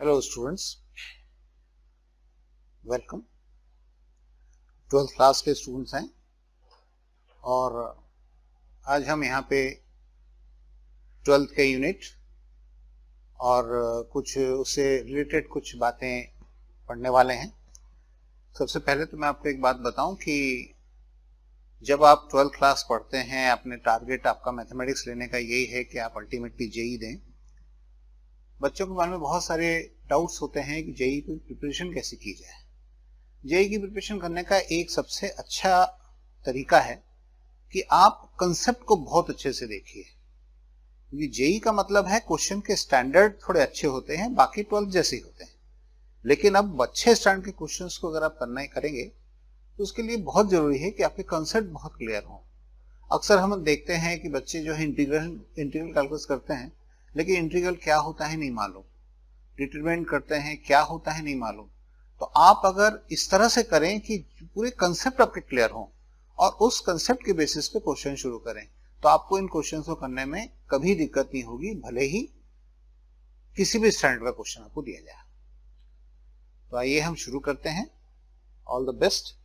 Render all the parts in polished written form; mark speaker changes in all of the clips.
Speaker 1: Hello students, welcome. 12th class के students हैं और आज हम यहाँ पे 12th के यूनिट और कुछ उससे रिलेटेड कुछ बातें पढ़ने वाले हैं। सबसे पहले तो मैं आपको एक बात बताऊं कि जब आप 12th क्लास पढ़ते हैं, अपने टारगेट आपका मैथमेटिक्स लेने का यही है कि आप अल्टीमेटली जेई दें। बच्चों के मन में बहुत सारे डाउट्स होते हैं कि जेई की प्रिपरेशन कैसे की जाए। जेई की प्रिपरेशन करने का एक सबसे अच्छा तरीका है कि आप कंसेप्ट को बहुत अच्छे से देखिए, क्योंकि जेई का मतलब है क्वेश्चन के स्टैंडर्ड थोड़े अच्छे होते हैं, बाकी 12th जैसे ही होते हैं, लेकिन अब अच्छे स्टैंडर्ड के क्वेश्चंस को अगर आप करेंगे तो उसके लिए बहुत जरूरी है कि आपके कंसेप्ट बहुत क्लियर हो। अक्सर हम देखते हैं कि बच्चे जो है इंटीग्रल कैलकुलस करते हैं, लेकिन इंटीग्रल क्या होता है नहीं मालूम, डिटरमिनेंट करते हैं क्या होता है नहीं मालूम। तो आप अगर इस तरह से करें कि पूरे कंसेप्ट आपके क्लियर हो और उस कंसेप्ट के बेसिस पे क्वेश्चन शुरू करें, तो आपको इन क्वेश्चंस को करने में कभी दिक्कत नहीं होगी, भले ही किसी भी स्टैंडर्ड का क्वेश्चन आपको दिया जाए। तो आइए हम शुरू करते हैं। All the best.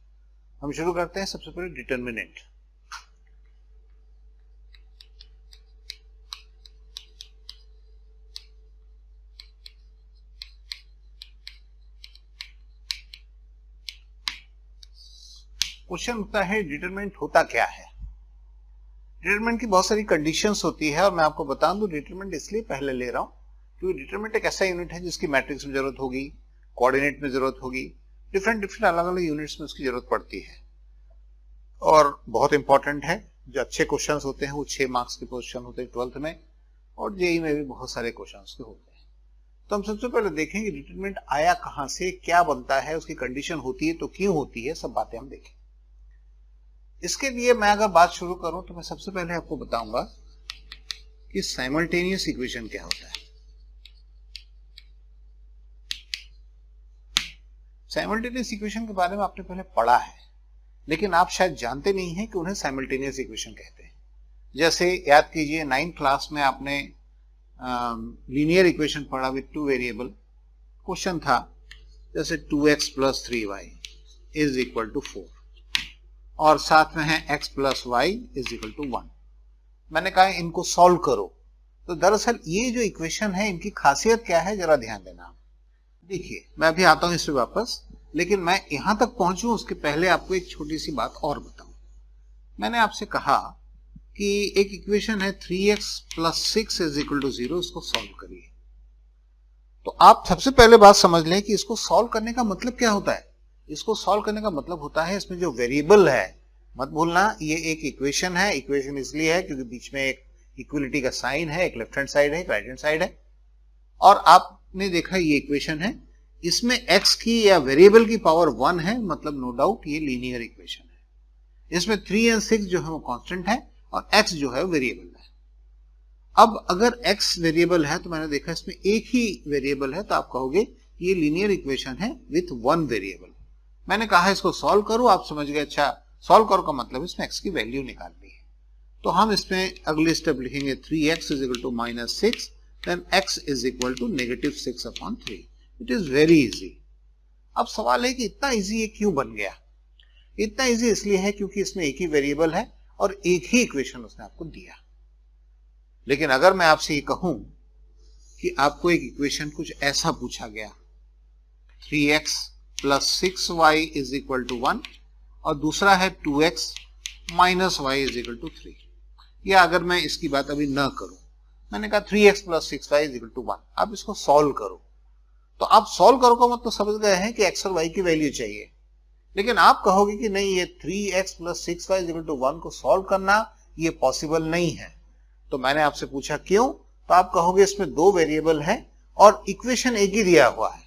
Speaker 1: हम शुरू करते हैं सबसे पहले डिटरमिनेंट। क्वेश्चन होता है डिटरमिनेंट होता क्या है। डिटरमिनेंट की बहुत सारी कंडीशंस होती है और मैं आपको बता दूं डिटरमिनेंट इसलिए पहले ले रहा हूं क्योंकि डिटरमिनेंट एक ऐसा यूनिट है जिसकी मैट्रिक्स में जरूरत होगी, कोऑर्डिनेट में जरूरत होगी, डिफरेंट अलग अलग यूनिट्स में उसकी जरूरत पड़ती है और बहुत इंपॉर्टेंट है। जो अच्छे क्वेश्चन होते हैं वो 6 मार्क्स के क्वेश्चन होते हैं 12th में, और जेई में भी बहुत सारे क्वेश्चन के होते हैं। तो हम सबसे पहले देखेंगे डिटरमिनेंट आया कहां से, क्या बनता है, उसकी कंडीशन होती है तो क्यों होती है, सब बातें हम देखें। इसके लिए मैं अगर बात शुरू करूं तो मैं सबसे पहले आपको बताऊंगा कि साइमल्टेनियस इक्वेशन क्या होता है। साइमल्टेनियस इक्वेशन के बारे में आपने पहले पढ़ा है, लेकिन आप शायद जानते नहीं हैं कि उन्हें साइमल्टेनियस इक्वेशन कहते हैं। जैसे याद कीजिए 9th क्लास में आपने लीनियर इक्वेशन पढ़ा विद 2 वेरिएबल। क्वेश्चन था जैसे 2x + 3y = 4 और साथ में है x + y = 1। मैंने कहा इनको सॉल्व करो। तो दरअसल ये जो इक्वेशन है इनकी खासियत क्या है, जरा ध्यान देना। देखिए मैं अभी आता हूं इस पे वापस, लेकिन मैं यहां तक पहुंचूं उसके पहले आपको एक छोटी सी बात और बताऊं। मैंने आपसे कहा कि एक इक्वेशन है 3x + 6 = 0, इसको सॉल्व करिए। तो आप सबसे पहले बात समझ लें कि इसको सॉल्व करने का मतलब क्या होता है। इसको सॉल्व करने का मतलब होता है इसमें जो वेरिएबल है, मत भूलना ये एक इक्वेशन है। इक्वेशन इसलिए है क्योंकि बीच में एक इक्वलिटी का साइन है, एक लेफ्ट हैंड साइड है, एक राइट हैंड साइड है, और आपने देखा ये इक्वेशन है, इसमें x की या वेरिएबल की पावर 1 है, मतलब नो डाउट ये लीनियर इक्वेशन है। इसमें 3 और 6 जो है वो कांस्टेंट है और x जो है वो वेरिएबल है। अब अगर x वेरिएबल है तो मैंने देखा इसमें एक ही वेरिएबल है, तो आप कहोगे ये लीनियर इक्वेशन है विथ 1 वेरिएबल। मैंने कहा इसको सॉल्व करो, आप समझ गए। अच्छा, सॉल्व करो का मतलब इसमें x की वैल्यू निकालनी है। तो हम इसमें अगले स्टेप लिखेंगे 3x = -6, then x = -6/3। It is very easy. अब सवाल है कि इतना इजी ये क्यों बन गया। इतना इजी इसलिए है क्योंकि इसमें एक ही वेरिएबल है और एक ही इक्वेशन उसने आपको दिया। लेकिन अगर मैं आपसे ये कहूं कि आपको एक इक्वेशन कुछ ऐसा पूछा गया, 3x + 6y = 1 और दूसरा है 2x - y = 3, या अगर मैं इसकी बात अभी न करूं, मैंने कहा 3x + 6y = 1, आप इसको सॉल्व करो। तो आप सॉल्व करो का मतलब समझ गए हैं कि x और y की वैल्यू चाहिए। लेकिन आप कहोगे कि नहीं, ये 3x + 6y = 1 को सॉल्व करना ये पॉसिबल नहीं है। तो मैंने आपसे पूछा क्यों, तो आप कहोगे इसमें 2 वेरिएबल है और इक्वेशन एक ही दिया हुआ है।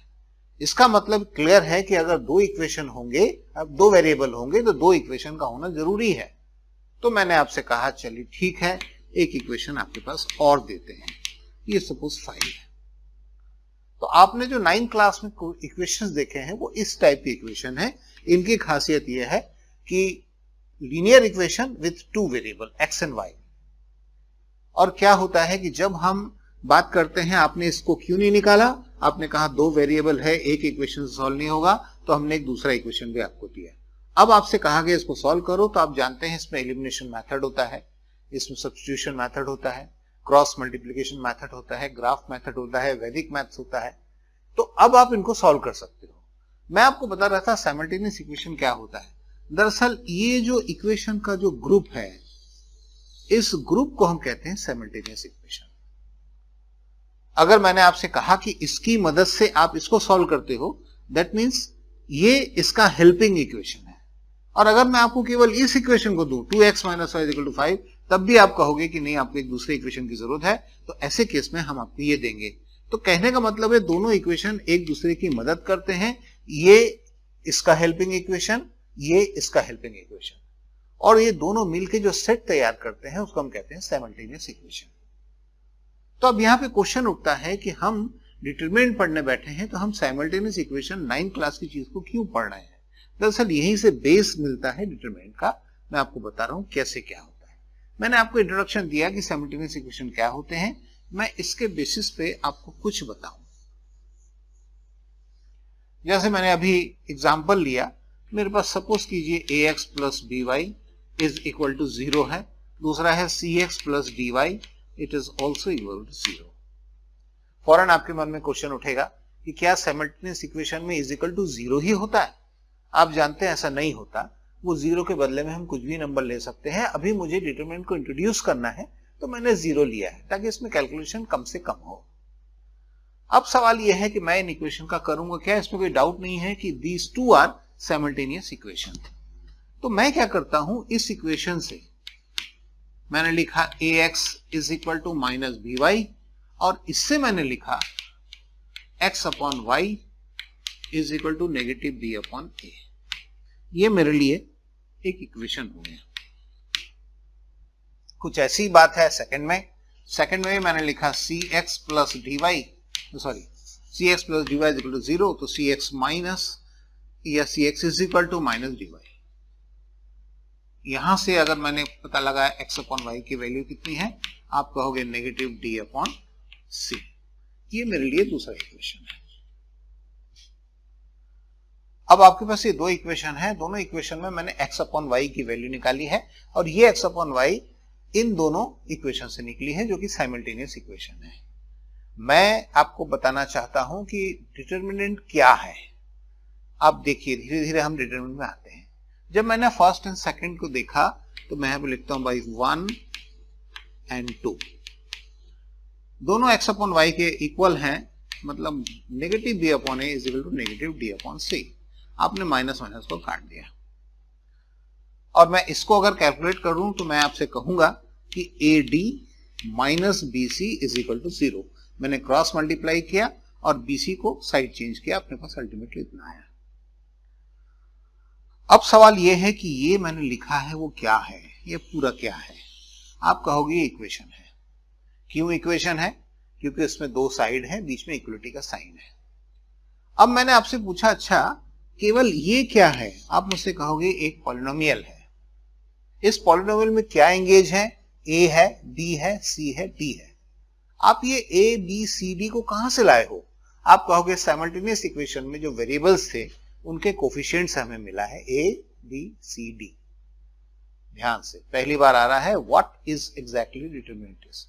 Speaker 1: इसका मतलब क्लियर है कि अगर 2 इक्वेशन होंगे, अब 2 वेरिएबल होंगे, तो 2 इक्वेशन का होना जरूरी है। तो मैंने आपसे कहा चलिए ठीक है, एक इक्वेशन आपके पास और देते हैं, ये सपोज 5 है। तो आपने जो 9th क्लास में इक्वेशंस देखे हैं वो इस टाइप की इक्वेशन है। इनकी खासियत यह है कि linear equation with 2 variable x and y। और क्या होता है कि जब हम बात करते हैं आपने इसको क्यों नहीं निकाला, आपने कहा दो वेरिएबल है, एक इक्वेशन से सॉल्व नहीं होगा, तो हमने एक दूसरा इक्वेशन भी आपको दिया। अब आपसे कहा गया इसको सॉल्व करो, तो आप जानते हैं इसमें एलिमिनेशन मेथड होता है, इसमें सब्स्टिट्यूशन मेथड होता है, क्रॉस मल्टीप्लिकेशन मेथड होता है, ग्राफ मेथड होता है, वैदिक मैथ्स होता है। तो अब आप इनको सॉल्व कर सकते हो। मैं आपको बता रहा था साइमल्टेनियस इक्वेशन क्या होता है। दरअसल ये जो इक्वेशन का जो ग्रुप है, इस ग्रुप को हम कहते हैं साइमल्टेनियस इक्वेशन। अगर मैंने आपसे कहा कि इसकी मदद से आप इसको सॉल्व करते हो, दैट मीन्स ये इसका हेल्पिंग इक्वेशन है। और अगर मैं आपको केवल इस इक्वेशन को दूं 2x - y = 5, तब भी आप कहोगे कि नहीं, आपको एक दूसरे इक्वेशन की जरूरत है, तो ऐसे केस में हम आपको ये देंगे। तो कहने का मतलब है दोनों इक्वेशन एक दूसरे की मदद करते हैं। ये इसका हेल्पिंग इक्वेशन, ये इसका हेल्पिंग इक्वेशन, और ये दोनों मिलकर जो सेट तैयार करते हैं उसको हम कहते हैं साइमल्टेनियस इक्वेशन। तो अब यहाँ पे क्वेश्चन उठता है कि हम डिटरमिनेंट पढ़ने बैठे हैं, तो हम साइमल्टेनियस इक्वेशन 9th क्लास की चीज को क्यों पढ़ रहे हैं? दरअसल यहीं से बेस मिलता है डिटरमिनेंट का। मैं आपको बता रहा हूं कैसे क्या होता है। मैंने आपको इंट्रोडक्शन दिया कि साइमल्टेनियस इक्वेशन क्या होते हैं, मैं इसके बेसिस पे आपको कुछ बताऊं। जैसे मैंने अभी एग्जांपल लिया, मेरे पास सपोज कीजिए ax + by = 0 है, दूसरा है cx + dy, it is also equal to 0। फौरन आपके मन में क्वेश्चन उठेगा कि क्या साइमल्टेनियस इक्वेशन में = 0 ही होता है? आप जानते हैं ऐसा नहीं होता। वो 0 के बदले में हम कुछ भी नंबर ले सकते हैं। अभी मुझे डिटरमिनेंट को इंट्रोड्यूस करना है, तो मैंने 0 लिया है ताकि इसमें कैलकुलेशन कम से कम हो। अब सवाल यह है कि मैं इन इक्वेशन का करूंगा क्या? इसमें कोई डाउट नहीं है कि these two are simultaneous equation. तो मैं क्या करता हूं, इस इक्वेशन से मैंने लिखा ax = -by, और इससे मैंने लिखा x/y = -b/a। ये मेरे लिए एक इक्वेशन हो गया। कुछ ऐसी बात है सेकंड में मैंने लिखा cx + dy = 0, तो cx माइनस या cx = -dy। यहां से अगर मैंने पता लगाया x/y की वैल्यू कितनी है, आप कहोगे -d/c। ये मेरे लिए दूसरा इक्वेशन है। अब आपके पास ये दो इक्वेशन है, दोनों इक्वेशन में मैंने x/y की वैल्यू निकाली है, और ये x/y इन दोनों इक्वेशन से निकली है, जो कि साइमल्टेनियस इक्वेशन है। मैं आपको बताना चाहता हूं कि डिटरमिनेंट क्या है। आप देखिए, धीरे धीरे हम डिटरमिनेंट में आते हैं। जब मैंने फर्स्ट एंड सेकंड को देखा, तो मैं यहाँ पे लिखता हूं बाई 1 और 2, दोनों x/y के इक्वल हैं, मतलब -b/a = -d/c। आपने माइनस माइनस को काट दिया, और मैं इसको अगर कैलकुलेट करूं तो मैं आपसे कहूंगा कि AD - BC = 0। मैंने क्रॉस मल्टीप्लाई किया और BC को साइड चेंज किया, अपने पास अल्टीमेटली इतना आया। अब सवाल यह है कि ये मैंने लिखा है वो क्या है, ये पूरा क्या है? आप कहोगे ये इक्वेशन है। क्यों इक्वेशन है? क्योंकि इसमें दो साइड है, बीच में इक्वलिटी का साइन है। अब मैंने आपसे पूछा, अच्छा केवल ये क्या है? आप मुझसे कहोगे एक पॉलिनोमियल है। इस पॉलिनोमियल में क्या एंगेज है? A है, B है, C है, D है। आप ये A, B, C, D को कहां से लाए हो? आप कहोगे साइमल्टेनियस इक्वेशन में जो वेरिएबल्स थे उनके कोफिशिएंट्स हमें मिला है A, B, C, D। ध्यान से, पहली बार आ रहा है what is exactly determinant is.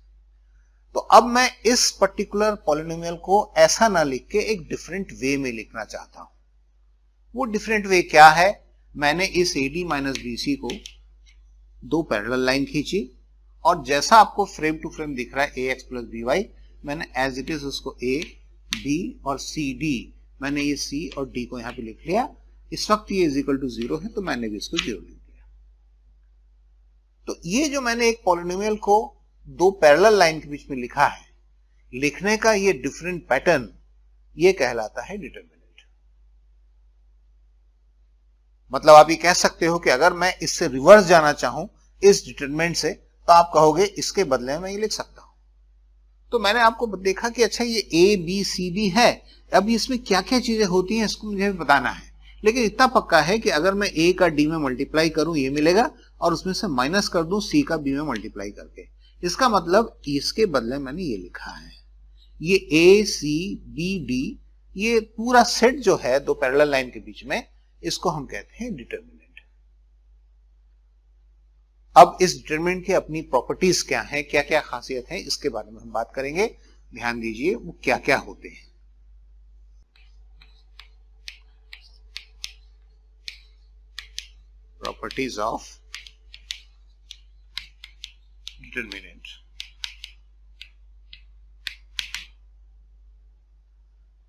Speaker 1: तो अब मैं इस पर्टिकुलर पॉलिनोमियल को ऐसा ना लिख के एक डिफरेंट वे में लिखना चाहता हूं। वो डिफरेंट वे क्या है? मैंने इस AD - BC को दो पैरेलल लाइन खींची, और जैसा आपको फ्रेम टू फ्रेम दिख रहा है ax + by, मैंने एज इट इज उसको A, B और C, D, मैंने ये C और D को यहां पे लिख लिया। इस वक्त ये = 0 है, तो मैंने भी इसको 0 लिख दिया। तो ये जो मैंने एक पॉलिनोमियल को दो पैरेलल लाइन के बीच में लिखा है, लिखने का ये डिफरेंट पैटर्न, ये कहलाता है डिटरमिनेंट। मतलब आप ये कह सकते हो कि अगर मैं इससे रिवर्स जाना चाहूं इस डिटरमिनेंट से, तो आप कहोगे इसके बदले में मैं ये लिख सकता हूं। तो मैंने आपको देखा कि अच्छा ये A, B, C, D है। अब इसमें क्या क्या चीजें होती हैं इसको मुझे बताना है, लेकिन इतना पक्का है कि अगर मैं A का D में मल्टीप्लाई करूं ये मिलेगा, और उसमें से माइनस कर दूं C का B में मल्टीप्लाई करके। इसका मतलब इसके बदले मैंने ये लिखा है। ये ए सी बी डी, ये पूरा सेट जो है दो पैरेलल लाइन के बीच में, इसको हम कहते हैं डिटरमिनेंट। अब इस डिटरमिनेंट की अपनी प्रॉपर्टीज क्या हैं, क्या क्या खासियत है, इसके बारे में हम बात करेंगे। ध्यान दीजिए वो क्या क्या होते हैं। Properties of determinant.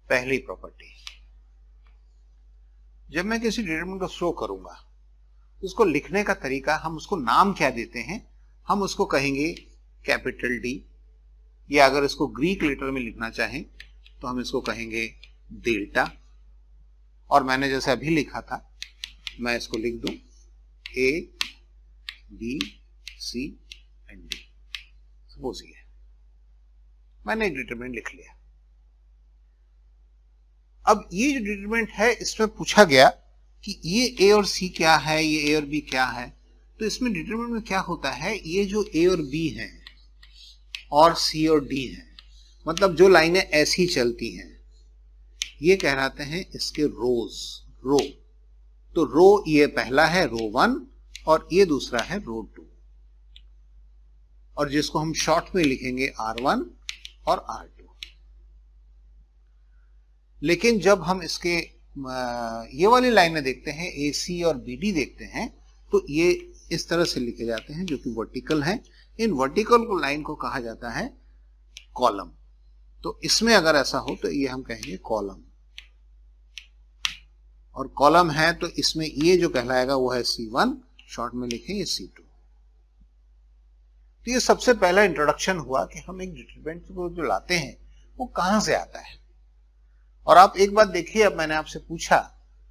Speaker 1: पहली प्रॉपर्टी, जब मैं किसी डिटरमिनेंट को शो करूंगा, उसको लिखने का तरीका, हम उसको नाम क्या देते हैं, हम उसको कहेंगे कैपिटल डी, या अगर इसको ग्रीक लेटर में लिखना चाहें तो हम इसको कहेंगे डेल्टा। और मैंने जैसे अभी लिखा था, मैं इसको लिख दूं A B C and D. Suppose ये मैंने एक डिटरमिनेंट लिख लिया। अब ये जो डिटरमिनेंट है, इसमें पूछा गया कि ये ए और सी क्या है, ये ए और बी क्या है। तो इसमें डिटरमिनेंट में क्या होता है, ये जो ए और बी हैं और सी और डी हैं, मतलब जो लाइनें ऐसी चलती हैं, ये कहलाते हैं इसके रोज, रो। तो रो ये पहला है रो 1 और ये दूसरा है रो 2, और जिसको हम शॉर्ट में लिखेंगे R1 और R2। लेकिन जब हम इसके ये वाली लाइनें देखते हैं, ए सी और बी डी देखते हैं, तो ये इस तरह से लिखे जाते हैं जो कि वर्टिकल हैं। इन वर्टिकल को लाइन को कहा जाता है कॉलम। तो इसमें अगर ऐसा हो तो ये हम कहेंगे कॉलम, और कॉलम है तो इसमें ये जो कहलाएगा वो है C1, शॉर्ट में लिखें ये C2। तो ये सबसे पहला इंट्रोडक्शन हुआ कि हम एक डिटरमिनेंट को जो लाते हैं वो कहां से आता है। और आप एक बात देखिए, अब मैंने आपसे पूछा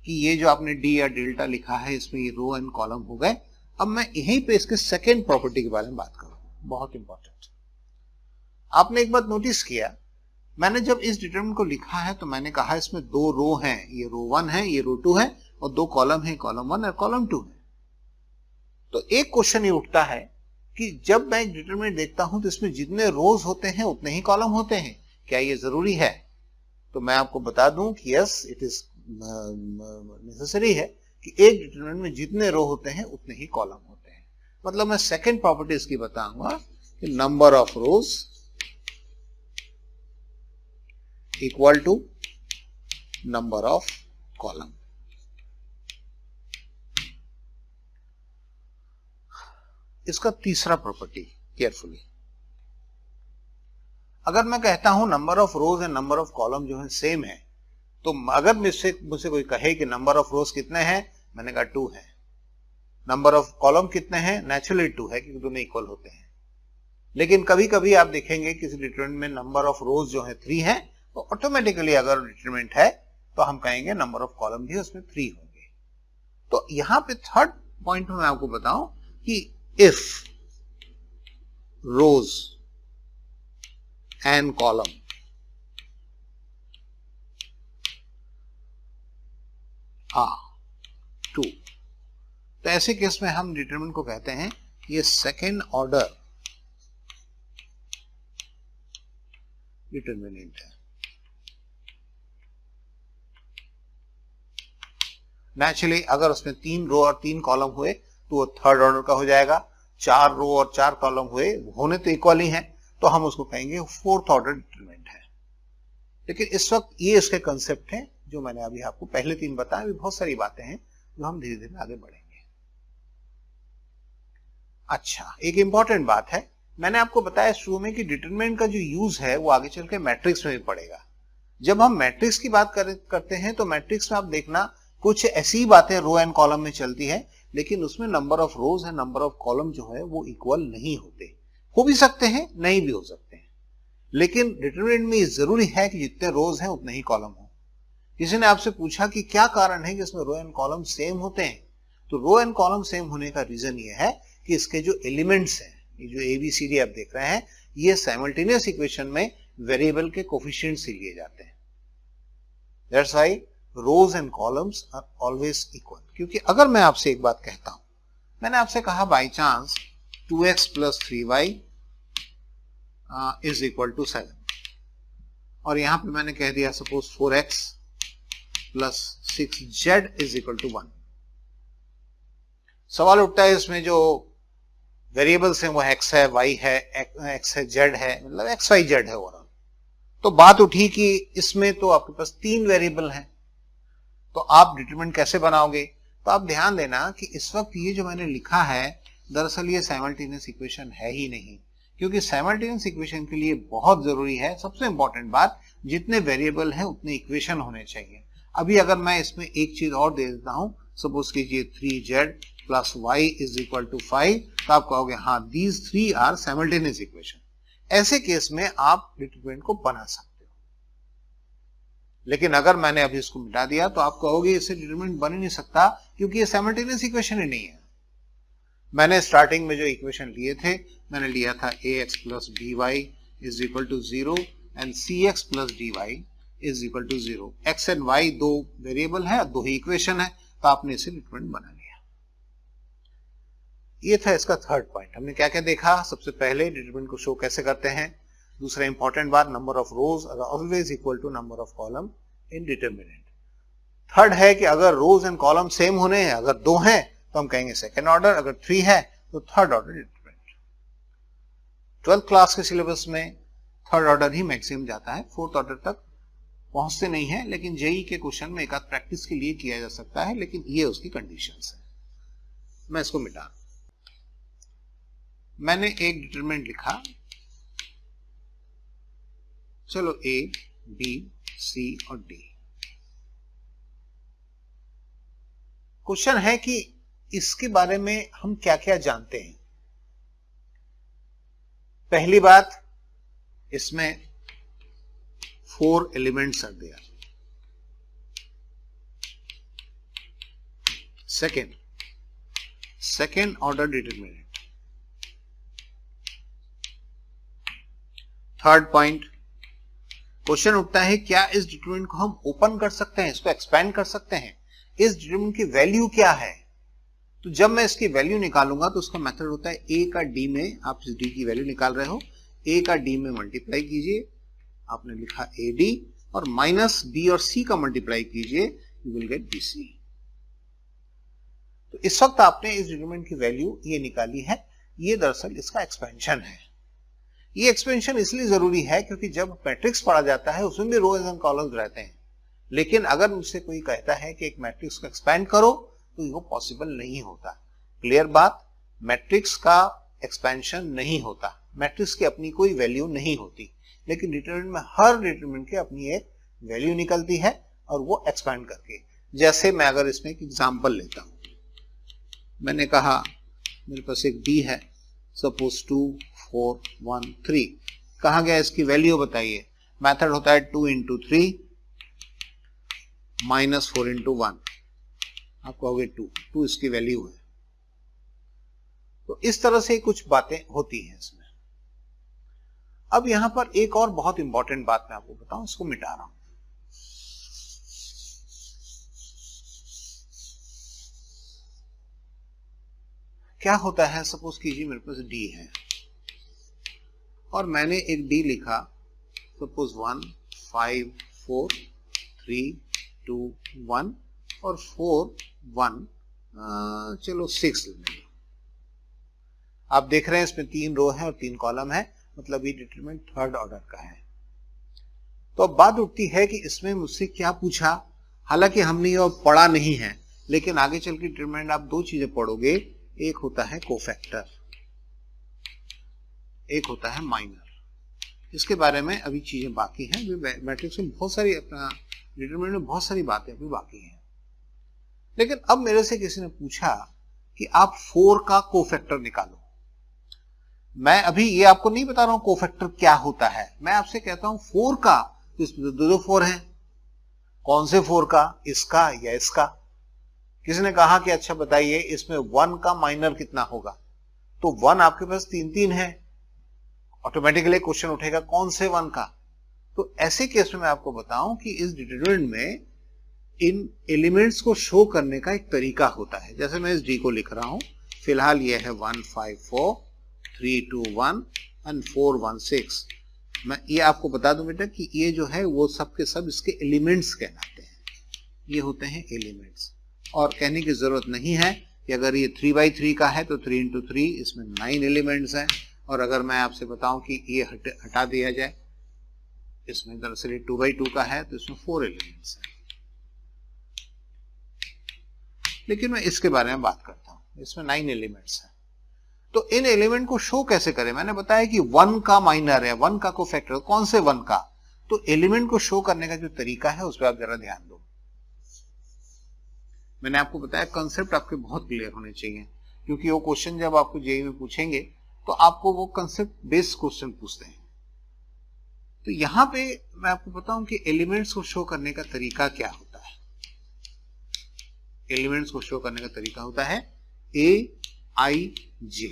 Speaker 1: कि ये जो आपने डी या डेल्टा लिखा है, इसमें ये रो एंड कॉलम हो गए। अब मैं यहीं पे इसके सेकेंड प्रॉपर्टी के बारे में बात करूं, बहुत इंपॉर्टेंट। आपने एक बात नोटिस किया, मैंने जब इस डिटरमिनेंट को लिखा है तो मैंने कहा इसमें दो रो हैं, ये रो 1 है, ये रो 2 है, और दो कॉलम है, कॉलम 1 और कॉलम 2 है। तो एक क्वेश्चन ये उठता है कि जब मैं एक डिटरमिनेंट देखता हूं तो इसमें जितने रोज होते हैं उतने ही कॉलम होते हैं, क्या ये जरूरी है? तो मैं आपको बता दूं कि यस, इट इज नेसेसरी है कि एक डिटरमिनेंट में जितने रो होते हैं उतने ही कॉलम होते हैं। मतलब मैं सेकंड प्रॉपर्टी इसकी बताऊंगा कि number of rows equal to number of column. इसका तीसरा प्रॉपर्टी, केयरफुली, अगर मैं कहता हूं number of rows and number of column जो है सेम है, तो अगर मुझसे कोई कहे कि नंबर ऑफ रोज कितने हैं, मैंने कहा 2 है। नंबर ऑफ कॉलम कितने हैं, नेचुरली 2 है क्योंकि दोनों इक्वल होते हैं। लेकिन कभी कभी आप देखेंगे किसी डिटरमिनेंट में नंबर ऑफ रोज जो है 3 है, तो ऑटोमेटिकली अगर डिटरमिनेंट है तो हम कहेंगे नंबर ऑफ कॉलम भी उसमें 3 होंगे। तो यहां पे थर्ड पॉइंट में मैं आपको बताऊं कि if rows and column are 2, तो ऐसे केस में हम डिटरमिनेंट को कहते हैं ये सेकेंड ऑर्डर डिटरमिनेंट है। नेचुरली अगर उसमें 3 रो और 3 कॉलम हुए तो वो थर्ड ऑर्डर का हो जाएगा। 4 रो और 4 कॉलम हुए, होने तो इक्वल ही हैं, तो हम उसको कहेंगे फोर्थ ऑर्डर डिटरमिनेंट है। लेकिन इस वक्त ये इसके कंसेप्ट है जो मैंने अभी आपको पहले 3 बताया। अभी बहुत सारी बातें हैं जो हम धीरे धीरे आगे बढ़ेंगे। अच्छा, एक इंपॉर्टेंट बात है, मैंने आपको बताया शुरू में कि डिटरमिनेंट का जो यूज है वो आगे चल के मैट्रिक्स में भी पड़ेगा। जब हम मैट्रिक्स की बात करते हैं तो मैट्रिक्स में आप देखना कुछ ऐसी बातें रो एंड कॉलम में चलती है, लेकिन उसमें number of rows and number of column जो है वो इक्वल नहीं होते। हो भी सकते हैं, नहीं भी हो सकते हैं, लेकिन डिटरमिनेंट में ये जरूरी है कि जितने रोज हैं उतने ही कॉलम हो। किसी ने आपसे पूछा कि क्या कारण है कि इसमें रो एंड कॉलम सेम होते हैं, तो रो एंड कॉलम सेम होने का रीजन ये है कि इसके जो एलिमेंट्स हैं, ये जो ABCD आप देख रहे हैं, ये साइमल्टेनियस इक्वेशन में वेरिएबल के कोफिशिएंट से लिए जाते हैं। That's why rows and columns are always equal. क्योंकि अगर मैं आपसे एक बात कहता हूं, मैंने आपसे कहा by chance 2x + 3y is equal to 7, और यहां पे मैंने कह दिया suppose 4x plus 6z is equal to 1। सवाल उठता है इसमें जो वेरिएबल्स हैं वो x है, y है, x है, z है, मतलब x y z है ओवरऑल। तो बात उठी कि इसमें तो आपके पास 3 वेरिएबल हैं, तो आप डिटरमिनेंट कैसे बनाओगे? तो आप ध्यान देना कि इस वक्त ये जो मैंने लिखा है दरअसल ये साइमल्टेनियस इक्वेशन है ही नहीं, क्योंकि साइमल्टेनियस इक्वेशन के लिए बहुत जरूरी है, सबसे इंपॉर्टेंट बात, जितने वेरिएबल हैं उतने इक्वेशन होने चाहिए। अभी अगर मैं इसमें एक चीज और दे देता हूं, सपोज कीजिए 3z plus y is equal to 5, तो आप कहोगे हाँ दीज 3 आर साइमल्टेनियस इक्वेशन। ऐसे केस में आप डिटरमिनेंट को बना सकते हो। लेकिन अगर मैंने अभी इसको मिटा दिया तो आप कहोगे इससे डिटरमिनेंट बन ही नहीं सकता, क्योंकि ये साइमल्टेनियस इक्वेशन ही नहीं है। मैंने स्टार्टिंग में जो इक्वेशन लिए थे, मैंने लिया था ax plus by is equal to 0 and cx plus dy is equal to 0। x and y दो वेरिएबल है, दो ही इक्वेशन है, तो आपने इसे डिटरमिनेंट बना लिया। ये था इसका थर्ड पॉइंट। हमने क्या क्या देखा? सबसे पहले डिटरमिनेंट को शो कैसे करते हैं। दूसरा इंपॉर्टेंट बात, number of rows are always equal to number of column in determinant. Third है कि अगर रोज एंड कॉलम सेम होने हैं, अगर 2 हैं तो हम कहेंगे सेकेंड ऑर्डर, अगर 3 है तो third order determinant. 12th class के सिलेबस में थर्ड ऑर्डर ही मैक्सिमम जाता है, फोर्थ ऑर्डर तक पहुंचते नहीं है, लेकिन जेई के क्वेश्चन में एक आध प्रैक्टिस के लिए किया जा सकता है, लेकिन ये उसकी कंडीशंस है। मैं इसको मिटा, मैंने एक डिटरमिनेंट लिखा, चलो a, b, c और d। क्वेश्चन है कि इसके बारे में हम क्या क्या जानते हैं। पहली बात, इसमें 4 elements are there. Second order determinant. Third point, question उठता है क्या इस डिटरमिनेंट को हम ओपन कर सकते हैं, इसको एक्सपेंड कर सकते हैं? इस डिटरमिनेंट की वैल्यू क्या है? तो जब मैं इसकी वैल्यू निकालूंगा तो उसका मेथड होता है a का d में, आप इस d की वैल्यू निकाल रहे हो, a का d में मल्टीप्लाई कीजिए, आपने लिखा ad, और माइनस b और c का मल्टीप्लाई कीजिए, यू विल गेट bc। तो इस वक्त आपने इस डिटरमिनेंट की वैल्यू ये निकाली है, ये दरअसल इसका एक्सपेंशन है। ये एक्सपेंशन इसलिए जरूरी है क्योंकि जब मैट्रिक्स पढ़ा जाता है उसमें भी रोज एंड कॉलम्स रहते हैं, लेकिन अगर मुझसे कोई कहता है कि एक मैट्रिक्स को एक्सपेंड करो तो ये पॉसिबल नहीं होता। क्लियर बात, मैट्रिक्स का एक्सपेंशन नहीं होता, मैट्रिक्स की अपनी कोई वैल्यू नहीं होती, लेकिन डिटरमिनेंट में हर डिटरमिनेंट की अपनी एक वैल्यू निकलती है और वो एक्सपेंड करके। जैसे मैं अगर इसमें एक एग्जांपल लेता हूं, मैंने कहा मेरे पास एक d है, सपोज 2 4 1 3, कहा गया इसकी वैल्यू बताइए। मेथड होता है 2 इंटू 3 माइनस 4 इंटू 1, आप कहोगे 2 इसकी वैल्यू है। तो इस तरह से कुछ बातें होती हैं इसमें। अब यहां पर एक और बहुत इंपॉर्टेंट बात मैं आपको बताऊं, इसको मिटा रहा हूं। क्या होता है, सपोज कीजिए मेरे पास d है और मैंने एक d लिखा, सपोज 1 5 4 3 2 1 और 4 1 चलो 6 लेंगे। आप देख रहे हैं इसमें 3 रो है और 3 कॉलम है, मतलब ये डिटरमिनेंट थर्ड ऑर्डर का है। तो अब बात उठती है कि इसमें मुझसे क्या पूछा, हालांकि हमने ये पढ़ा नहीं है, लेकिन आगे चल के डिटरमिनेंट आप 2 चीजें पढ़ोगे, एक होता है कोफैक्टर, एक होता है माइनर। इसके बारे में अभी चीजें बाकी हैं, मैट्रिक्स में बहुत सारी, अपना डिटरमिनेंट में बहुत सारी बातें अभी बाकी हैं। लेकिन अब मेरे से किसी ने पूछा कि आप 4 का कोफैक्टर निकालो। मैं अभी ये आपको नहीं बता रहा हूं कोफैक्टर क्या होता है, मैं आपसे कहता हूं 4 का, तो इसमें 2 4 हैं, कौन से 4 का, इसका या इसका? किसी ने कहा कि अच्छा बताइए इसमें 1 का माइनर कितना होगा, तो 1 आपके पास 3 है, ऑटोमेटिकली क्वेश्चन उठेगा कौन से 1 का। तो ऐसे केस में मैं आपको बताऊं कि इस डिटरमिनेंट में इन एलिमेंट्स को शो करने का एक तरीका होता है। जैसे मैं इस d को लिख रहा हूं, फिलहाल ये है 1 5 4 3 2 1 एंड 4 1 6, मैं ये आपको बता दूं बेटा कि ये जो है वो सब के सब इसके एलिमेंट्स कहलाते हैं, ये होते हैं एलिमेंट्स। और कहने की जरूरत नहीं है कि अगर ये 3/3 का है तो 3 into 3 इसमें 9 एलिमेंट्स हैं, और अगर मैं आपसे बताऊं कि ये हटा दिया जाए, इसमें दरअसल 2/2 का है तो इसमें 4 एलिमेंट्स हैं। लेकिन मैं इसके बारे में बात करता हूं, इसमें 9 एलिमेंट्स हैं। तो इन एलिमेंट को शो कैसे करें? मैंने बताया कि 1 का माइनर है, 1 का कोफैक्टर, कौन से 1 का? तो एलिमेंट को शो करने का जो तरीका है उस पर आप जरा ध्यान दो। मैंने आपको बताया कंसेप्ट आपके बहुत क्लियर होने चाहिए, क्योंकि वो क्वेश्चन जब आपको जेईई में पूछेंगे तो आपको वो कंसेप्ट बेस्ड क्वेश्चन पूछते हैं। तो यहां पे मैं आपको बताऊं कि एलिमेंट्स को शो करने का तरीका क्या होता है। एलिमेंट्स को शो करने का तरीका होता है AIJ।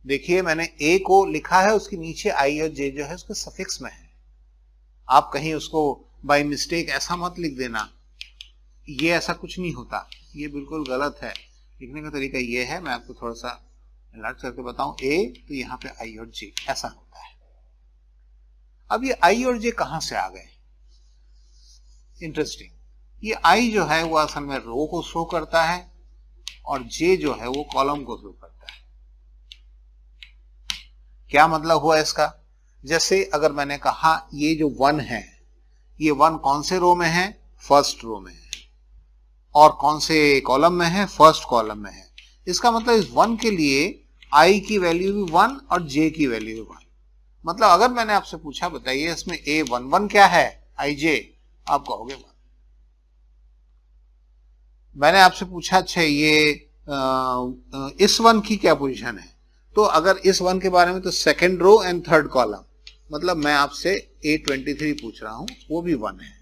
Speaker 1: देखिए मैंने A को लिखा है, उसके नीचे I और J जो है उसके सफिक्स में है। आप कहीं उसको बाय मिस्टेक ऐसा मत लिख देना, ये ऐसा कुछ नहीं होता, ये बिल्कुल गलत है। लिखने का तरीका ये है, मैं आपको थोड़ा सा अलर्ट करके बताऊं, A तो यहाँ पे I और J ऐसा होता है। अब ये I और J कहां से आ गए? इंटरेस्टिंग, ये I जो है वो असल में रो को शो करता है और J जो है वो कॉलम को शो करता है। क्या मतलब हुआ इसका? जैसे अगर मैंने कहा ये जो 1 है, ये 1 कौन से रो में है? फर्स्ट रो में है। और कौन से कॉलम में है? फर्स्ट कॉलम में है। इसका मतलब इस 1 के लिए I की वैल्यू भी 1 और J की वैल्यू भी 1। मतलब अगर मैंने आपसे पूछा बताइए इसमें A11 क्या है, IJ, आप कहोगे 1। मैंने आपसे पूछा अच्छा ये इस 1 की क्या पोजीशन है, तो अगर इस 1 के बारे में तो second row and third column, मतलब मैं आपसे A23 पूछ रहा हूं, वो भी 1 है।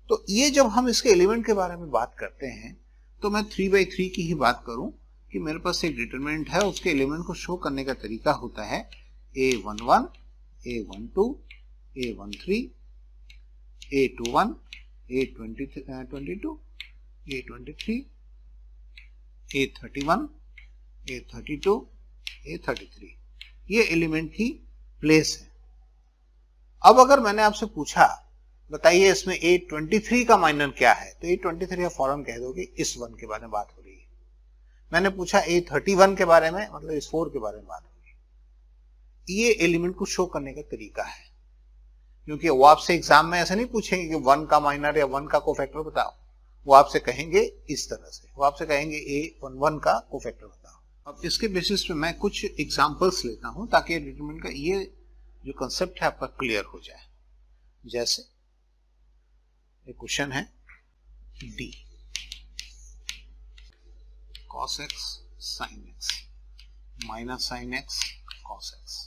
Speaker 1: तो ये जब हम इसके एलिमेंट के बारे में बात करते हैं तो मैं 3/3 की ही बात करूं कि मेरे पास एक डिटरमिनेंट है, उसके एलिमेंट को शो करने का तरीका होता है A11, A12, A13, A21, A22, A23, A31, A32, A33। ये एलिमेंट की प्लेस है। अब अगर मैंने आपसे पूछा बताइए इसमें A23 का माइनर क्या है, तो A23 का फौरन कह दोगे इस 1 के बारे में बात हो रही है। मैंने पूछा A31 के बारे में, मतलब इस 4 के बारे में बात हो रही है। ये एलिमेंट को शो करने का तरीका है, क्योंकि वो आपसे एग्जाम में ऐसा नहीं पूछेंगे कि 1 का माइनर या 1 का कोफैक्टर बताओ, वो आपसे कहेंगे इस तरह से, वो आपसे कहेंगे A11 का कोफैक्टर बताओ। अब इसके बेसिस पे मैं कुछ एग्जांपल्स लेता हूं ताकि डिटरमिनेंट का ये जो कंसेप्ट है आपका क्लियर हो जाए। जैसे एक क्वेश्चन है D, cos x sin x minus sin x cos x।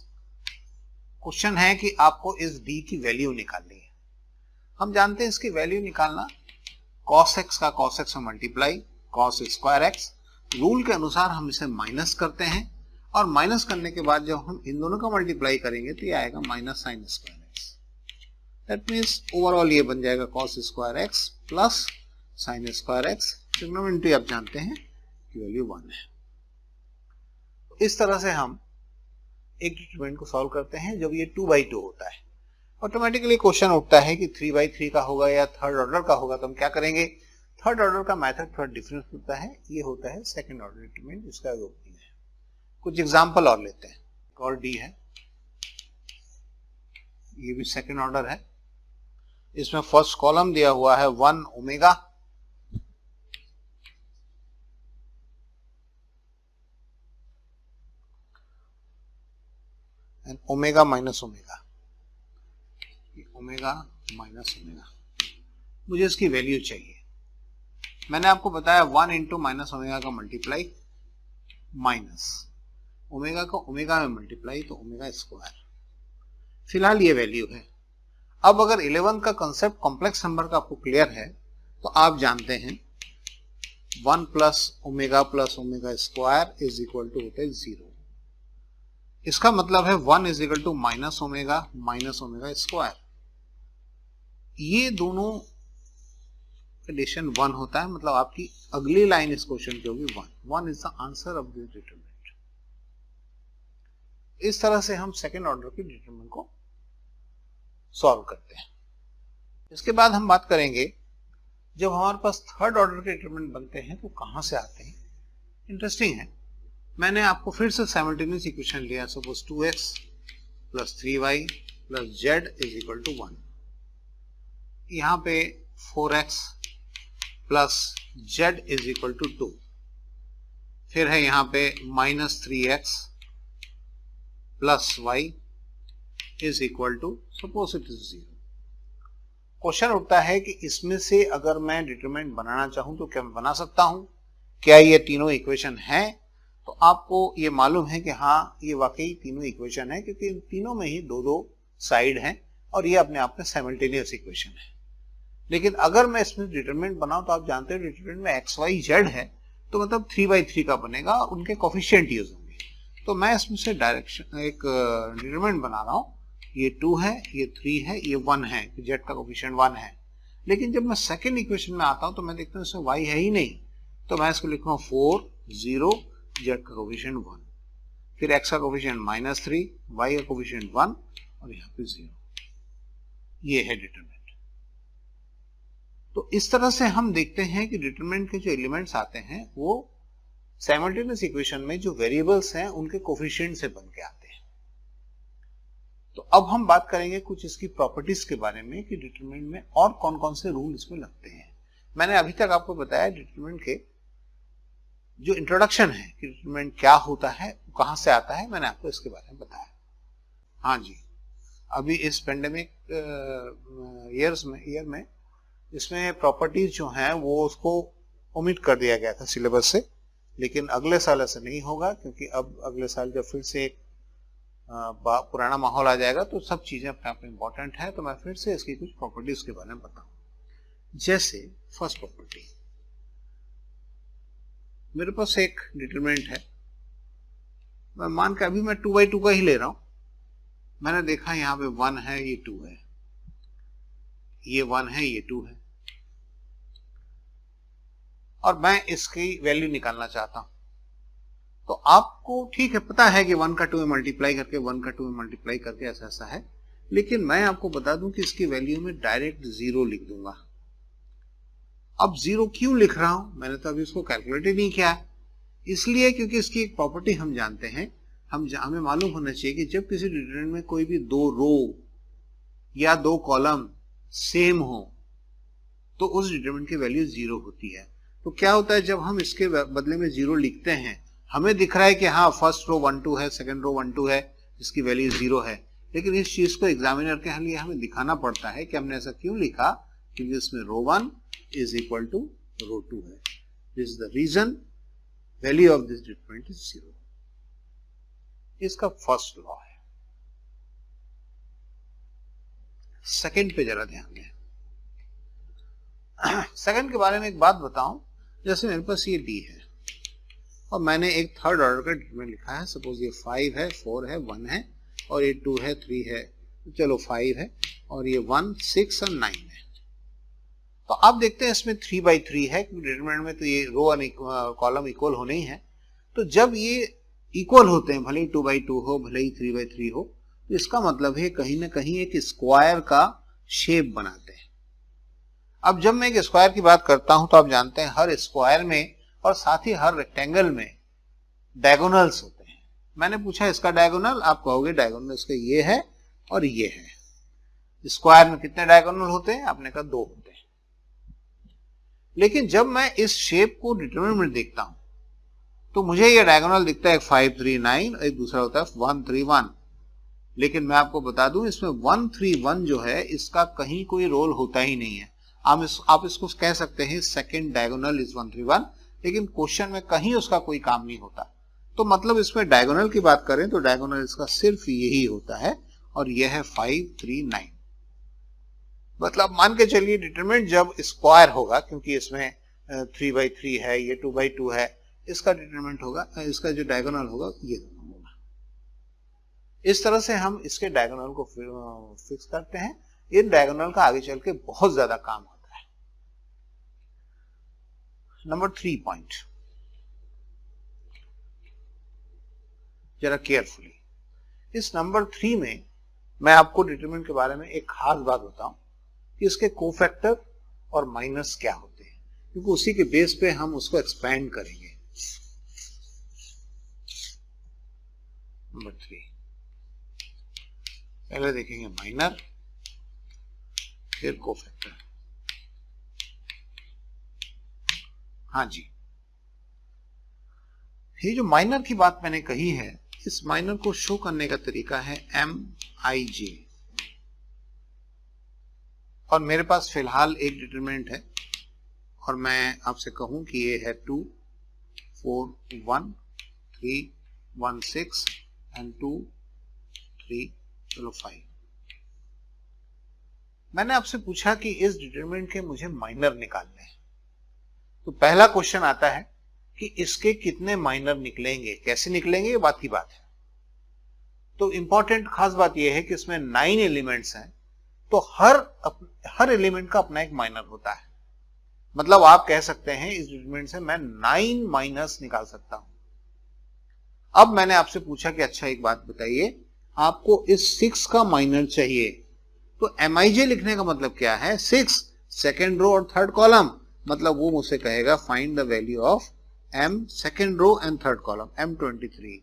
Speaker 1: Question है कि आपको इस D की वैल्यू निकालनी है। हम जानते हैं इसकी वैल्यू निकालना, cos x का cos x में multiply, cos square x, rule के अनुसार हम इसे माइनस करते हैं, और माइनस करने के बाद जब हम इन दोनों का मल्टीप्लाई करेंगे तो ये आएगा minus sin square x। That means overall ये बन जाएगा cos square x plus sin square x। Trigonometry आप जानते हैं कि वैल्यू 1 है। इस तरह से हम एक डिटरमिनेंट को सॉल्व करते हैं जब ये 2/2 होता है। ऑटोमेटिकली क्वेश्चन उठता है कि 3/3 का होगा या थर्ड ऑर्डर का होगा, तो हम क्या करेंगे? थर्ड ऑर्डर का मेथड थोड़ा डिफरेंस होता है, ये होता है सेकंड ऑर्डर डिटरमिनेंट, इसका ओपनिंग है। कुछ एग्जांपल और लेते हैं। और D है, ये भी सेकंड ऑर्डर है। इसमें फर्स्ट कॉलम दिया हुआ है 1 omega, and omega minus omega, omega minus omega. मुझे इसकी वैल्यू चाहिए। मैंने आपको बताया 1 इंटू माइनस ओमेगा का मल्टीप्लाई माइनस ओमेगा का ओमेगा में मल्टीप्लाई, तो ओमेगा स्क्वायर। फिलहाल ये वैल्यू है। अब अगर 11 का कंसेप्ट कॉम्प्लेक्स नंबर का आपको क्लियर है तो आप जानते हैं 1 plus omega square is equal to होता है 0। इसका मतलब है 1 is equal to minus omega square. ये दोनों एडिशन 1 होता है, मतलब आपकी अगली लाइन इस क्वेश्चन की होगी 1 is the answer of this determinant. इस तरह से हम सेकेंड ऑर्डर के डिटरमिनेंट को सॉल्व करते हैं। इसके बाद हम बात करेंगे जब हमारे पास थर्ड ऑर्डर के डिटरमिनेंट बनते हैं तो कहां से आते हैं। इंटरेस्टिंग है, मैंने आपको फिर से साइमल्टेनियस इक्वेशन लिया। Suppose 2x plus 3y plus z is equal to 1। यहां पे 4x plus z is equal to 2। फिर है यहां पे minus 3x plus y is equal to, suppose it is 0। Question उठता है कि इसमें से अगर मैं डिटरमिनेंट बनाना चाहूं तो क्या मैं बना सकता हूं? क्या ये तीनों इक्वेशन हैं? तो आपको ये मालूम है कि हाँ, ये वाकई तीनों इक्वेशन है, क्योंकि इन तीनों में ही दो दो साइड हैं और ये अपने आप में साइमल्टेनियस इक्वेशन है। लेकिन अगर मैं इसमें डिटरमिनेंट बनाऊं तो आप जानते हैं डिटरमिनेंट में x y z है, तो मतलब 3/3 का बनेगा और उनके कोफिशिएंट यूज होंगे। तो मैं इसमें से डायरेक्शन एक डिटरमिनेंट बना रहा हूं। ये 2 है, ये 3 है, ये 1 है, z का कोफिशिएंट 1 है। लेकिन जब मैं सेकेंड इक्वेशन में आता हूं तो मैं देखता हूं इसमें y है ही नहीं, तो मैं इसको लिखूंगा 4 0, z का कोफिशिएंट 1, फिर x का कोफिशिएंट -3, y का कोफिशिएंट 1 और यहाँ पे 0। ये है डिटरमिनेंट। तो इस तरह से हम देखते हैं कि डिटरमिनेंट के जो एलिमेंट्स आते हैं वो साइमल्टेनियस इक्वेशन में जो वेरिएबल्स हैं उनके कोफिशिएंट से बन के आते हैं। तो अब हम बात करेंगे कुछ इसकी प्रॉपर्टीज के बारे में कि डिटरमिनेंट में और कौन कौन से रूल इसमें लगते हैं। मैंने अभी तक आपको बताया डिटरमिनेंट के जो इंट्रोडक्शन है कि डिटरमिनेंट क्या होता है, कहां से आता है, मैंने आपको इसके बारे में बताया। हाँ जी, अभी इस पेंडेमिक ईयर में इसमें प्रॉपर्टीज जो हैं वो उसको ओमिट कर दिया गया था सिलेबस से, लेकिन अगले साल ऐसा नहीं होगा, क्योंकि अब अगले साल जब फिर से एक पुराना माहौल आ जाएगा तो सब चीजें अपने आप में इंपॉर्टेंट है। तो मैं फिर से इसकी कुछ प्रॉपर्टीज के बारे में बताऊं। जैसे फर्स्ट प्रॉपर्टी, मेरे पास एक डिटरमिनेंट है, मैं मान के अभी मैं 2/2 का ही ले रहा हूं। मैंने देखा यहाँ पे 1 है, ये 2 है, ये 1 है, ये 2 है, और मैं इसकी वैल्यू निकालना चाहता हूं। तो आपको ठीक है, पता है कि 1 का 2 में मल्टीप्लाई करके 1 का 2 में मल्टीप्लाई करके ऐसा ऐसा है, लेकिन मैं आपको बता दूं कि इसकी वैल्यू में डायरेक्ट 0 लिख दूंगा। अब 0 क्यों लिख रहा हूं? मैंने तो अभी इसको कैलकुलेट ही नहीं किया। इसलिए क्योंकि इसकी एक प्रॉपर्टी हम जानते हैं, हमें मालूम होना चाहिए कि जब किसी डिटरमिनेंट में कोई भी 2 रो या 2 कॉलम सेम हो तो उस डिटरमिनेंट की वैल्यू 0 होती है। तो क्या होता है, जब हम इसके बदले में 0 लिखते हैं, हमें दिख रहा है कि हाँ फर्स्ट रो 1 2 है, सेकंड रो 1 2 है, इसकी वैल्यू 0 है, लेकिन इस चीज को एग्जामिनर के लिए हमें दिखाना पड़ता है कि हमने ऐसा क्यों लिखा, क्योंकि इसमें row 1 is equal to row 2 है। This is the reason value of this determinant is 0। इसका फर्स्ट लॉ है। सेकंड पे जरा ध्यान दें। सेकंड के बारे में एक बात बताऊं, जैसे मेरे पास ये डी है और मैंने एक थर्ड ऑर्डर का डिटरमिनेंट लिखा है। सपोज ये 5 है, 4 है, 1 है, और ये 2 है, 3 है, चलो 5 है, और ये 1 6 और 9 है। तो आप देखते हैं इसमें 3/3 है, क्योंकि डिटरमिनेंट में तो ये रो और कॉलम इक्वल होने ही है। तो जब ये इक्वल होते हैं, भले ही 2/2 हो, भले ही 3/3 हो, तो इसका मतलब है कहीं ना कहीं एक स्क्वायर का शेप बनाते हैं। अब जब मैं एक स्क्वायर की बात करता हूं तो आप जानते हैं हर स्क्वायर में और साथ ही हर रेक्टेंगल में डायगोनल्स होते हैं। मैंने पूछा इसका डायगोनल, आप कहोगे डायगोनल इसका ये है और ये है। स्क्वायर में कितने डायगोनल होते हैं? आपने कहा 2 होते हैं। लेकिन जब मैं इस शेप को डिटरमिनेंट में देखता हूं तो मुझे ये डायगोनल दिखता है 5 3 9, और एक दूसरा होता है 1 3 1। लेकिन मैं आपको बता दूं इसमें 1 3 1 जो है इसका कहीं कोई रोल होता ही नहीं है। आप इसको कह सकते हैं सेकंड डायगोनल इज 1 3 1, लेकिन क्वेश्चन में कहीं उसका कोई काम नहीं होता। तो मतलब इसमें डायगोनल की बात करें तो डायगोनल इसका सिर्फ यही होता है, और यह है 5 3 9। मतलब मान के चलिए डिटरमिनेंट जब स्क्वायर होगा, क्योंकि इसमें 3/3 है, ये 2/2 है, इसका डिटरमिनेंट होगा, इसका जो डायगोनल होगा ये होगा। इस तरह से हम इसके डायगोनल को फिक्स करते हैं। इन डायगोनल का आगे चल के बहुत ज्यादा काम होता है। नंबर 3 पॉइंट, जरा केयरफुली, इस नंबर 3 में मैं आपको डिटरमिनेंट के बारे में एक खास बात बताऊं कि इसके कोफैक्टर और माइनस क्या होते हैं, क्योंकि उसी के बेस पे हम उसको एक्सपैंड करेंगे। नंबर 3 पहले देखेंगे माइनर, फिर कोफैक्टर। हाँ जी, ये जो माइनर की बात मैंने कही है, इस माइनर को शो करने का तरीका है MIJ, और मेरे पास फिलहाल एक डिटरमिनेंट है और मैं आपसे कहूं कि ये है 2, 4, 1, 3, 1, 6 एंड 2, 3, चलो 5। मैंने आपसे पूछा कि इस डिटरमिनेंट के मुझे माइनर निकालने हैं, तो पहला क्वेश्चन आता है कि इसके कितने माइनर निकलेंगे, कैसे निकलेंगे, ये बात की बात है। तो इंपॉर्टेंट खास बात यह है कि इसमें 9 एलिमेंट्स हैं, तो हर एलिमेंट का अपना एक माइनर होता है। मतलब आप कह सकते हैं इस डिटरमिनेंट से मैं 9 माइनर्स निकाल सकता हूं। अब मैंने आपसे पूछा कि अच्छा एक बात बताइए, आपको इस 6 का माइनर चाहिए, तो MIJ लिखने का मतलब क्या है, 6 सेकेंड रो और थर्ड कॉलम, मतलब वो मुझसे कहेगा find the value of M second row and third column, M23।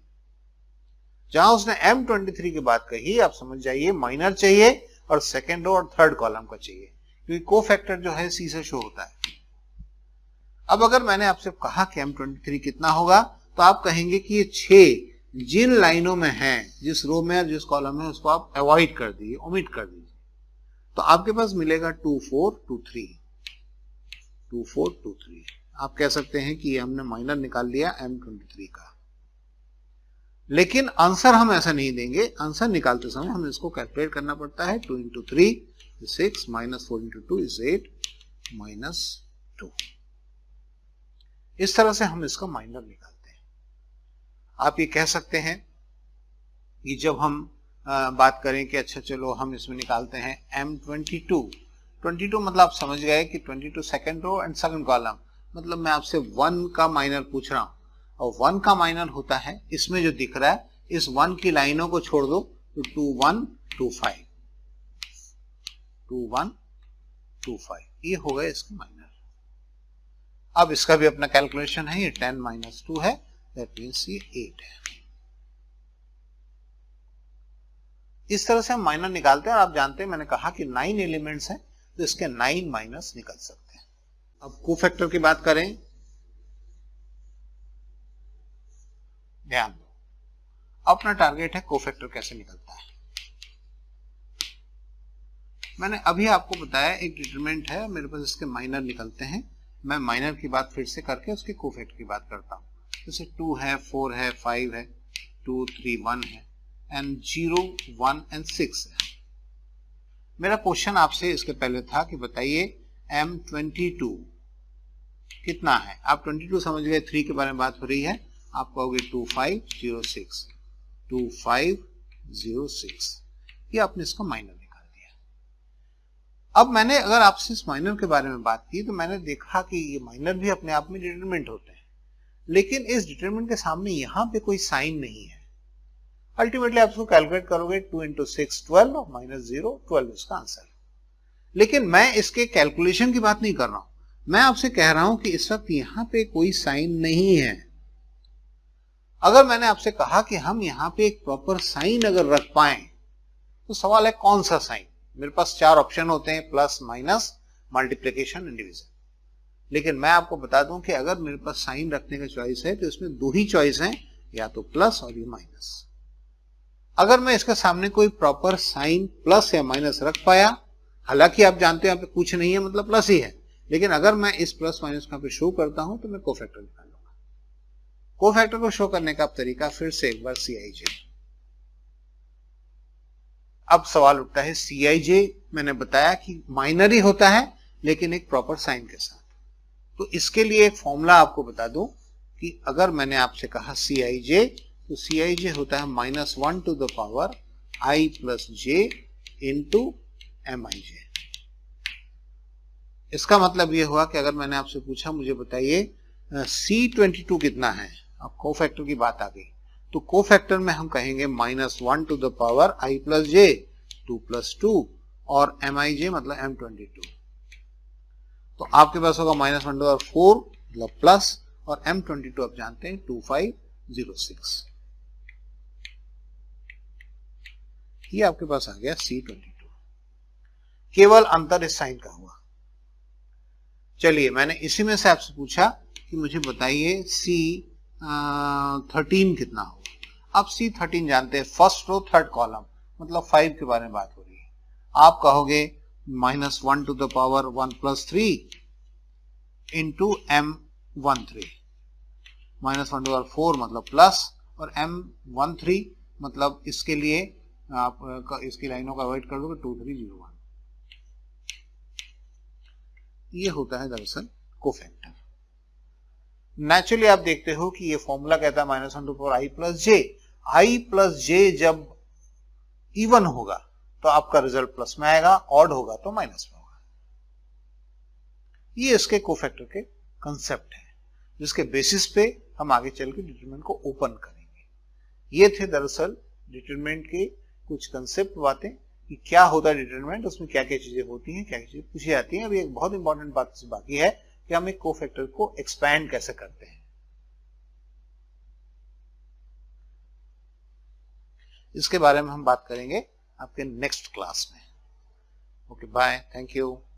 Speaker 1: जहां उसने M23 की बात कही, आप समझ जाइए माइनर चाहिए और सेकेंड रो और थर्ड कॉलम का चाहिए, क्योंकि कोफैक्टर जो है C से शो होता है। अब अगर मैंने आपसे कहा कि M23 कितना होगा, तो आप कहेंगे कि ये 6 जिन लाइनों में है, जिस रो में और जिस कॉलम में, उसको आप अवॉइड कर दीजिए, ओमिट कर दीजिए, तो आपके पास मिलेगा 2, 4, 2, 3, 2, 4, 2, 3। आप कह सकते हैं कि हमने माइनर निकाल लिया M23 का। लेकिन आंसर हम ऐसा नहीं देंगे, आंसर निकालते समय हमें इसको कैलकुलेट करना पड़ता है। 2 into 3 is 6, minus 4 into 2 is 8, minus 2। इस तरह से हम इसका माइनर निकालते हैं। आप ये कह सकते हैं कि जब हम बात करें कि अच्छा चलो हम इसमें निकालते हैं M22, 22 मतलब आप समझ गए कि 22 second row and second column, मतलब मैं आपसे 1 का माइनर पूछ रहा हूं, और 1 का माइनर होता है इसमें जो दिख रहा है, इस 1 की लाइनों को छोड़ दो तो 2, 1, 2, 5, 2, 1, 2, 5, ये हो गए इसके माइनर। अब इसका भी अपना कैलकुलेशन है, ये 10 minus 2 है, दैट मींस ये 8 है। इस तरह से हम माइनर निकालते हैं, और आप जानते हैं मैंने कहा कि 9 एलिमेंट्स हैं, तो इसके 9 माइनस निकल सकते हैं। अब कोफैक्टर की बात करें, ध्यान दो, अपना टारगेट है कोफैक्टर कैसे निकलता है। मैंने अभी आपको बताया एक डिटरमिनेंट है, मेरे पास इसके माइनर निकलते हैं। मैं माइनर की बात फिर से करके उसके कोफैक्टर की बात करता हूं। जैसे 2 है, 4 है, 5 है, 2, 3, 1 है, एंड 0, 1 एंड 6 है। मेरा क्वेश्चन आपसे इसके पहले था कि बताइए M22 कितना है। आप 22 समझ गए, 3 के बारे में बात हो रही है, आप कहोगे 2506, 2506, ये आपने इसका माइनर निकाल दिया। अब मैंने अगर आपसे इस माइनर के बारे में बात की, तो मैंने देखा कि ये माइनर भी अपने आप में डिटरमिनेंट होते हैं, लेकिन इस डिटरमिनेंट के सामने यहां पे कोई साइन नहीं है। अल्टीमेटली आप इसको कैलकुलेट करोगे, 2 into 6 12 और माइनस 0 12 इसका आंसर। लेकिन मैं इसके कैलकुलेशन की बात नहीं कर रहा हूं, मैं आपसे कह रहा हूं कि इस वक्त यहां पे कोई साइन नहीं है। अगर मैंने आपसे कहा कि हम यहां पे एक प्रॉपर साइन अगर रख पाए, तो सवाल है कौन सा साइन। मेरे पास 4 ऑप्शन होते हैं, plus, minus, multiplication and division. लेकिन मैं आपको बता दूं कि अगर मेरे पास साइन रखने का चॉइस है, तो इसमें 2 ही चॉइस हैं, या तो प्लस और ये माइनस। अगर मैं इसके सामने कोई प्रॉपर साइन प्लस या माइनस रख पाया, हालांकि आप जानते हैं यहाँ पे कुछ नहीं है, मतलब प्लस ही है, लेकिन अगर मैं इस प्लस माइनस को यहाँ पे शो करता हूं, तो मैं कोफैक्टर निकाल लूंगा। कोफैक्टर को शो करने का तरीका फिर से एक बार CIJ। अब सवाल उठता है, CIJ मैंने बताया कि माइनर ही होता है, लेकिन एक प्रॉपर साइन के साथ। तो इसके लिए एक फॉर्मूला आपको बता दूं कि अगर मैंने आपसे कहा CIJ, तो CIJ होता है -1 to the power I plus j into MIJ। इसका मतलब यह हुआ कि अगर मैंने आपसे पूछा मुझे बताइए C22 कितना है, अब कोफैक्टर की बात आ गई, तो कोफैक्टर में हम कहेंगे -1 to the power i plus J 2+2 और MIJ मतलब M22। तो आपके पास होगा -1 टू द पावर 4 मतलब प्लस, और M22 आप जानते हैं 2506। ये आपके पास आ गया C22। केवल अंतर इस साइन का हुआ। चलिए, मैंने इसी में से आपसे पूछा कि मुझे बताइए C13 कितना होगा। अब C13 जानते हैं, फर्स्ट रो थर्ड कॉलम मतलब 5 के बारे में बात हो रही है। आप कहोगे -1 to the power 1+3 into M13, -1 to the power 4 मतलब प्लस, और M13 मतलब इसके लिए आप इसकी लाइनों का अवॉइड कर दोगे 2301। ये होता है दरअसल कोफैक्टर। नेचुरली आप देखते हो कि ये फॉर्मूला कहता है -1 to power i plus J. i plus J जब इवन होगा तो आपका रिजल्ट प्लस में आएगा, ऑड होगा तो माइनस में होगा। ये इसके कोफैक्टर के कंसेप्ट है, जिसके बेसिस पे हम आगे चल के डिटरमिनेंट को ओपन करेंगे। ये थे दरअसल डिटरमिनेंट के कुछ कंसेप्ट, बातें कि क्या होता है डिटरमिनेंट, उसमें क्या क्या चीजें होती हैं, क्या क्या चीजें पूछी जाती हैं। अभी एक बहुत इंपॉर्टेंट बात बाकी है कि हम एक कोफैक्टर को एक्सपैंड कैसे करते हैं। इसके बारे में हम बात करेंगे आपके नेक्स्ट क्लास में। Okay, bye, thank you.